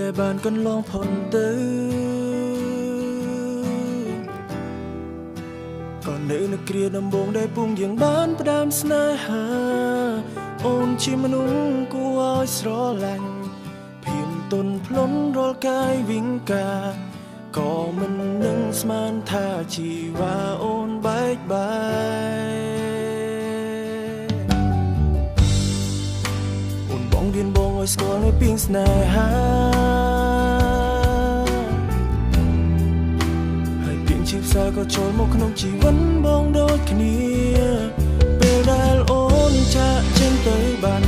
ដែលបានកន្លងផុនទៅក៏នៅនៅគ្រាដំបងដែលពុំយើងបានផ្ដើមស្នេហាអូនជាមនុស្សគួរឲ្យស្រឡាញ់ភៀមទុនផ្លន់រាល់កាយវិង្ការក៏មិននឹងស្មានថាជីវ៉ាអូនបែកបាយអូនបងរៀនបងឲ្យស្គាល់នៅពីស្នេហាហើយពីជីវសាក៏ចូលមកក្នុងជីវិតបងដូចគ្នាពេលដែលអូនចាក់ចេញទៅបាន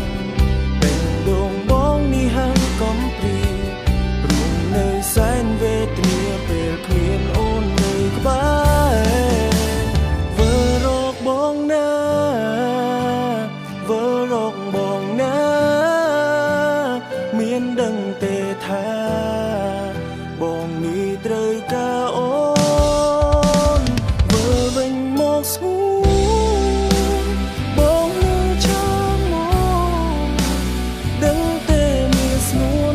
ពេលដងបងនេះហាំកំព្រីរួមនៅសែនវេទនាពេលគ្មានអូននៅក្បែរវើរកបងណាវើរកបងណាមានដឹងទេថាបងនេះត្រូវការអូនវើវិញមកស្ងួនបងនៅចាំមកដឹងទេមានស្ងួន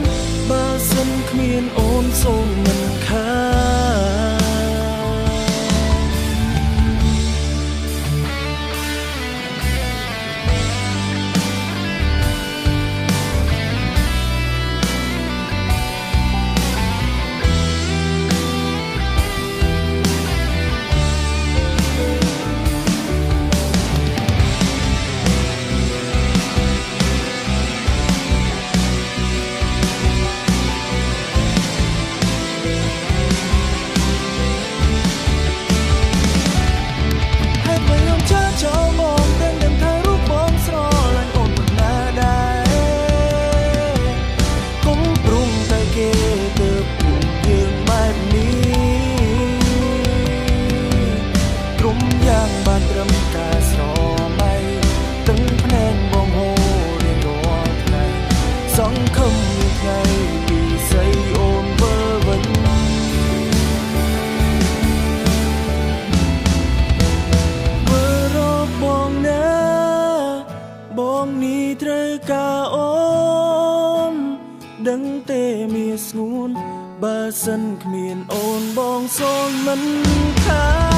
បើសិនគ្មានអូនសូមមិនខាសង្ឃឹមមានថ្ងៃពីស្អីអូនវិលវិញមើលរកបងណាបងនេះត្រូវការអូនដឹងទេមានស្ងួនបើសិនគ្មានអូនបងសូមមិនខា